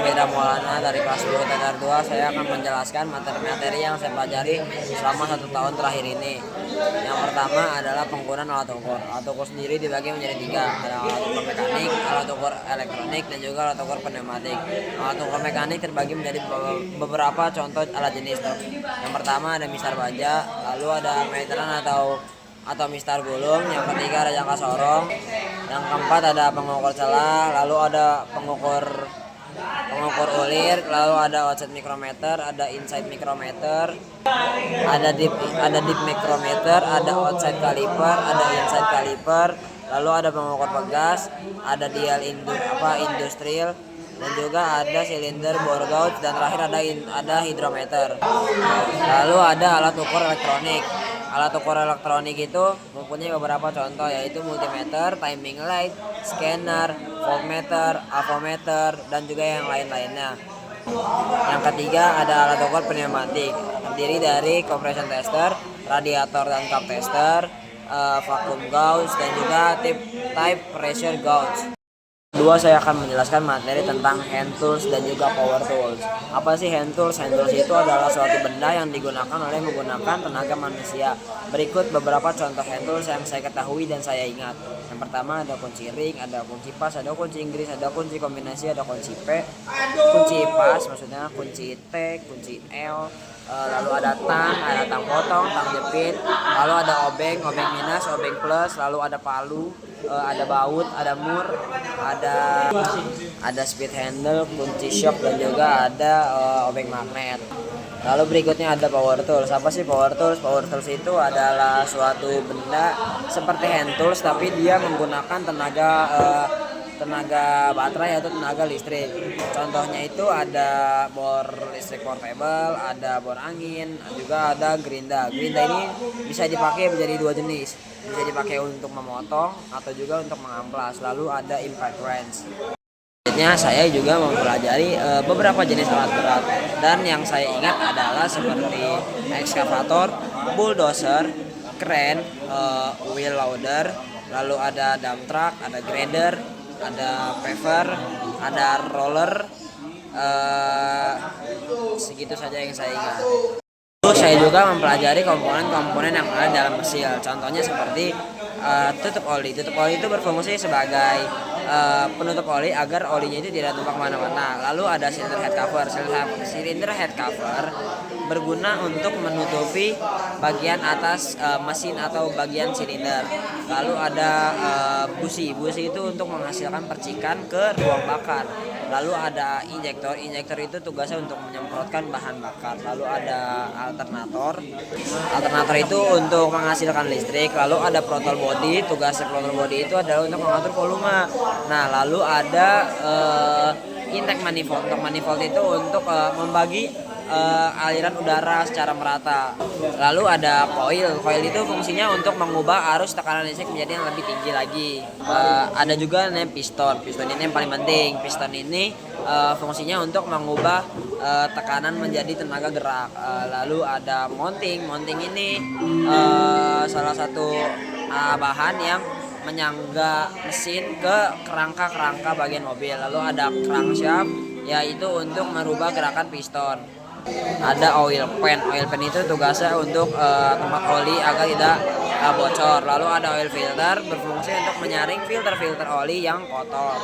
Fitra Maulana dari kelas 10 Tegar 2. Saya akan menjelaskan materi-materi yang saya pelajari selama 1 tahun terakhir ini. Yang pertama adalah penggunaan alat ukur. Alat ukur sendiri dibagi menjadi 3. Ada alat ukur mekanik, alat ukur elektronik, dan juga alat ukur pneumatik. Alat ukur mekanik terbagi menjadi beberapa contoh alat jenis. Yang pertama ada mistar baja, lalu ada meteran atau mistar gulung. Yang ketiga ada jangka sorong. Yang keempat ada pengukur celah, lalu ada pengukur ulir, lalu ada outside micrometer, ada inside micrometer, ada deep micrometer, ada outside caliper, ada inside caliper, lalu ada pengukur pegas, ada dial industrial, dan juga ada silinder bore gauge, dan terakhir ada hidrometer. Lalu ada alat ukur elektronik. Alat ukur elektronik itu mempunyai beberapa contoh, yaitu multimeter, timing light, scanner, voltmeter, avometer, dan juga yang lain-lainnya. Yang ketiga ada alat ukur pneumatik, terdiri dari compression tester, radiator dan cup tester, vacuum gauge, dan juga type pressure gauge. Kedua, saya akan menjelaskan materi tentang hand tools dan juga power tools. Apa sih hand tools? Hand tools itu adalah suatu benda yang digunakan oleh menggunakan tenaga manusia. Berikut beberapa contoh hand tools yang saya ketahui dan saya ingat. Yang pertama ada kunci ring, ada kunci pas, ada kunci Inggris, ada kunci kombinasi, ada kunci P, kunci pas maksudnya kunci T, kunci L, lalu ada tang potong, tang jepit, lalu ada obeng minus, obeng plus, lalu ada palu, ada baut, ada mur, ada speed handle, kunci shock, dan juga ada obeng magnet. Lalu berikutnya ada power tools. Apa sih power tools? Power tools itu adalah suatu benda seperti hand tools, tapi dia menggunakan tenaga baterai atau tenaga listrik. Contohnya itu ada bor listrik portable, ada bor angin, juga ada gerinda. Gerinda ini bisa dipakai menjadi 2 jenis. Bisa dipakai untuk memotong atau juga untuk mengamplas. Lalu ada impact wrench. Selanjutnya saya juga mempelajari beberapa jenis alat berat, dan yang saya ingat adalah seperti ekskavator, bulldozer, crane, wheel loader, lalu ada dump truck, ada grader, ada paver, ada roller. Segitu saja yang saya ingat. Lalu saya juga mempelajari komponen-komponen yang ada dalam mesin. Contohnya seperti tutup oli. Tutup oli itu berfungsi sebagai penutup oli agar olinya itu tidak tumpah kemana-mana. Lalu ada cylinder head cover. Cylinder head cover berguna untuk menutupi bagian atas mesin atau bagian silinder. Lalu ada busi. Busi itu untuk menghasilkan percikan ke ruang bakar. Lalu ada injektor. Injektor itu tugasnya untuk menyemprotkan bahan bakar. Lalu ada alternator. Alternator itu untuk menghasilkan listrik. Lalu ada throttle body. Tugasnya throttle body itu adalah untuk mengatur volume. Nah, lalu ada intake manifold. Untuk manifold itu untuk membagi aliran udara secara merata. Lalu ada coil. Coil itu fungsinya untuk mengubah arus tekanan listrik menjadi yang lebih tinggi lagi. Ada juga namanya piston. Piston ini yang paling penting. Piston ini fungsinya untuk mengubah tekanan menjadi tenaga gerak. Lalu ada mounting. Mounting ini salah satu bahan yang menyangga mesin ke kerangka bagian mobil. Lalu ada crankshaft, yaitu untuk merubah gerakan piston. Ada oil pan. Oil pan itu tugasnya untuk tempat oli agar tidak bocor. Lalu ada oil filter, berfungsi untuk menyaring filter oli yang kotor.